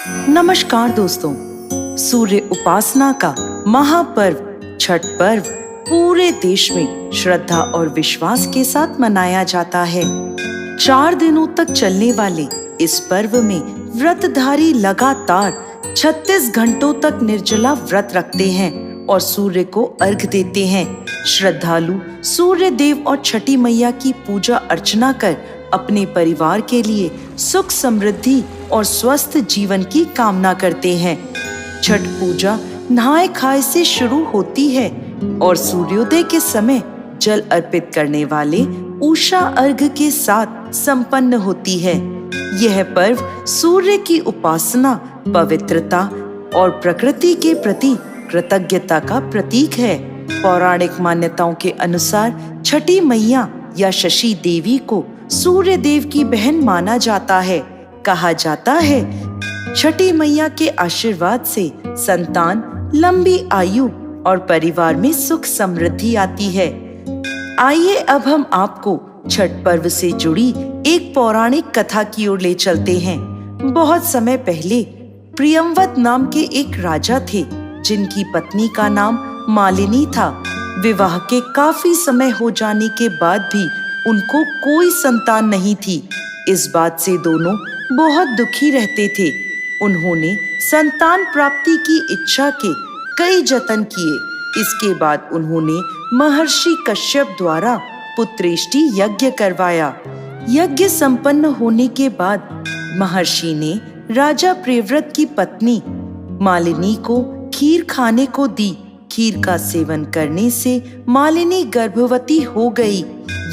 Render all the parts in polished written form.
नमस्कार दोस्तों, सूर्य उपासना का महापर्व छठ पर्व पूरे देश में श्रद्धा और विश्वास के साथ मनाया जाता है। 4 दिनों तक चलने वाले इस पर्व में व्रतधारी लगातार 36 घंटों तक निर्जला व्रत रखते हैं और सूर्य को अर्घ देते हैं। श्रद्धालु सूर्य देव और छठी मैया की पूजा अर्चना कर अपने परिवार के लिए सुख समृद्धि और स्वस्थ जीवन की कामना करते हैं। छठ पूजा नहाए खाए से शुरू होती है और सूर्योदय के समय जल अर्पित करने वाले उषा अर्घ के साथ संपन्न होती है। यह पर्व सूर्य की उपासना, पवित्रता और प्रकृति के प्रति कृतज्ञता का प्रतीक है। पौराणिक मान्यताओं के अनुसार छठी मैया या शशि देवी को सूर्य देव की बहन माना जाता है। कहा जाता है छठी मैया के आशीर्वाद से संतान, लंबी आयु और परिवार में सुख समृद्धि आती है। आइए अब हम आपको छठ पर्व से जुड़ी एक पौराणिक कथा की ओर ले चलते हैं। बहुत समय पहले प्रियंवत नाम के एक राजा थे जिनकी पत्नी का नाम मालिनी था। विवाह के काफी समय हो जाने के बाद भी उनको कोई संतान नहीं थी। इस बात से दोनों बहुत दुखी रहते थे। उन्होंने संतान प्राप्ति की इच्छा के कई जतन किए। इसके बाद उन्होंने महर्षि कश्यप द्वारा पुत्रेष्टि यज्ञ करवाया। यज्ञ संपन्न होने के बाद महर्षि ने राजा प्रियव्रत की पत्नी मालिनी को खीर खाने को दी। खीर का सेवन करने से मालिनी गर्भवती हो गई।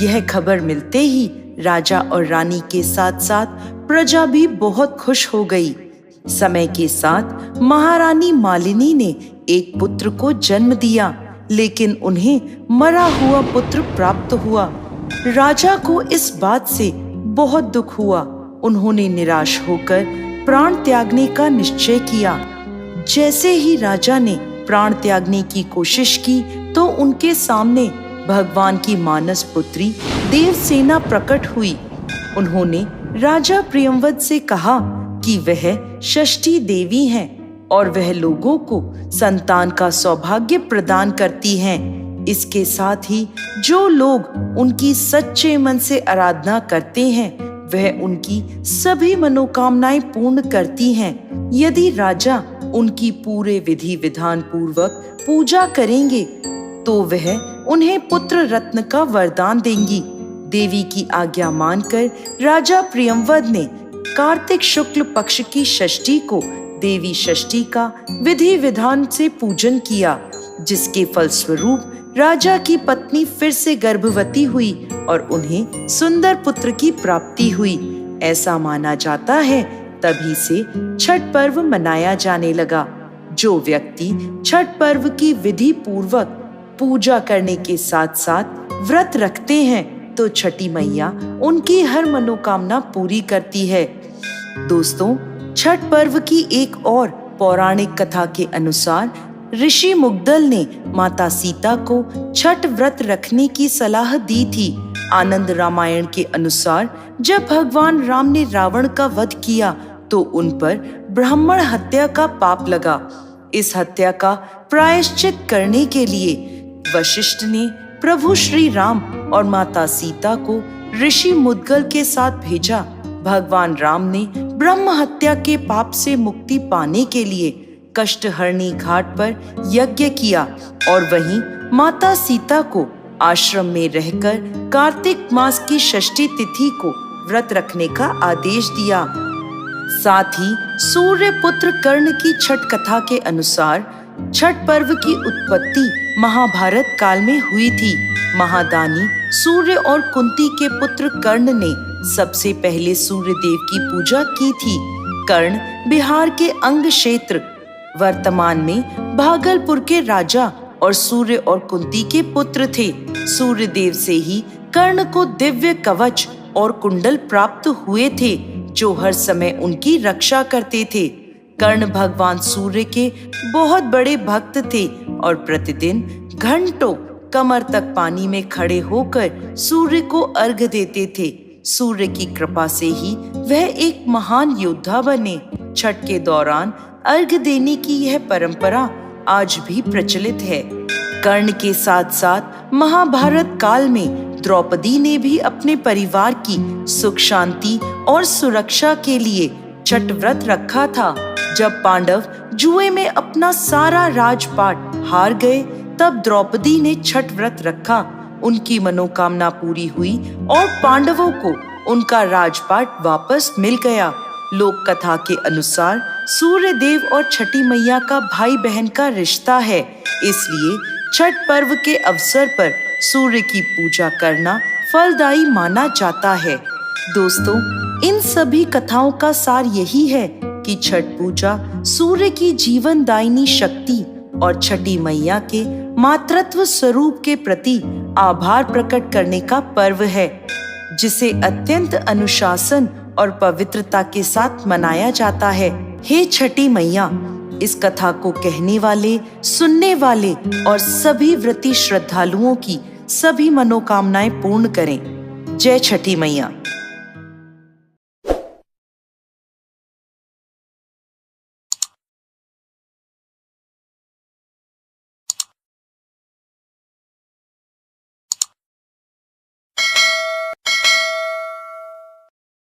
यह खबर मिलते ही राजा और रानी के साथ साथ प्रजा भी बहुत खुश हो गई। समय के साथ महारानी मालिनी ने एक पुत्र को जन्म दिया, लेकिन उन्हें मरा हुआ पुत्र प्राप्त हुआ। राजा को इस बात से बहुत दुख हुआ। उन्होंने निराश होकर प्राण त्यागने का निश्चय किया। जैसे ही राजा ने प्राण त्यागने की कोशिश की तो उनके सामने भगवान की मानस पुत्री देवसेना प्रकट हुई। उन्होंने राजा प्रियंवत से कहा कि वह षष्ठी देवी हैं और वह लोगों को संतान का सौभाग्य प्रदान करती हैं। इसके साथ ही जो लोग उनकी सच्चे मन से आराधना करते हैं वह उनकी सभी मनोकामनाएं पूर्ण करती हैं। यदि राजा उनकी पूरे विधि विधान पूर्वक पूजा करेंगे तो वह उन्हें पुत्र रत्न का वरदान देंगी। देवी की आज्ञा मानकर राजा प्रियंवद ने कार्तिक शुक्ल पक्ष की षष्ठी को देवी षष्ठी का विधि विधान से पूजन किया, जिसके फलस्वरूप राजा की पत्नी फिर से गर्भवती हुई और उन्हें सुंदर पुत्र की प्राप्ति हुई। ऐसा माना जाता है तभी से छठ पर्व मनाया जाने लगा। जो व्यक्ति छठ पर्व की विधि पूर्वक पूजा करने के साथ साथ व्रत रखते हैं तो छठी मैया उनकी हर मनोकामना पूरी करती है। दोस्तों, छठ पर्व की एक और पौराणिक कथा के अनुसार ऋषि मुग्दल ने माता सीता को छठ व्रत रखने की सलाह दी थी। आनंद रामायण के अनुसार जब भगवान राम ने रावण का वध किया तो उन पर ब्राह्मण हत्या का पाप लगा। इस हत्या का प्रायश्चित करने के लिए वशिष्ठ ने प्रभु श्री राम और माता सीता को ऋषि मुद्गल के साथ भेजा। भगवान राम ने ब्रह्म हत्या के पाप से मुक्ति पाने के लिए कष्टहरणी घाट पर यज्ञ किया और वहीं माता सीता को आश्रम में रहकर कार्तिक मास की षष्ठी तिथि को व्रत रखने का आदेश दिया। साथ ही सूर्य पुत्र कर्ण की छठ कथा के अनुसार छठ पर्व की उत्पत्ति महाभारत काल में हुई थी। महादानी सूर्य और कुंती के पुत्र कर्ण ने सबसे पहले सूर्य देव की पूजा की थी। कर्ण बिहार के अंग क्षेत्र वर्तमान में भागलपुर के राजा और सूर्य और कुंती के पुत्र थे। सूर्य देव से ही कर्ण को दिव्य कवच और कुंडल प्राप्त हुए थे जो हर समय उनकी रक्षा करते थे। कर्ण भगवान सूर्य के बहुत बड़े भक्त थे और प्रतिदिन घंटों कमर तक पानी में खड़े होकर सूर्य को अर्घ देते थे। सूर्य की कृपा से ही वह एक महान योद्धा बने। छठ के दौरान अर्घ देने की यह परंपरा आज भी प्रचलित है। कर्ण के साथ साथ महाभारत काल में द्रौपदी ने भी अपने परिवार की सुख शांति और सुरक्षा के लिए छठ व्रत रखा था। जब पांडव जुए में अपना सारा राजपाट हार गए, तब द्रौपदी ने छठ व्रत रखा। उनकी मनोकामना पूरी हुई और पांडवों को उनका राजपाट वापस मिल गया। लोक कथा के अनुसार सूर्य देव और छठी मैया का भाई बहन का रिश्ता है, इसलिए छठ पर्व के अवसर पर सूर्य की पूजा करना फलदायी माना जाता है। दोस्तों, इन सभी कथाओं का सार यही है कि छठ पूजा सूर्य की जीवनदायिनी शक्ति और छठी मैया के मातृत्व स्वरूप के प्रति आभार प्रकट करने का पर्व है, जिसे अत्यंत अनुशासन और पवित्रता के साथ मनाया जाता है। हे छठी मैया, इस कथा को कहने वाले, सुनने वाले और सभी व्रती श्रद्धालुओं की सभी मनोकामनाएं पूर्ण करें। जय छठी मैया।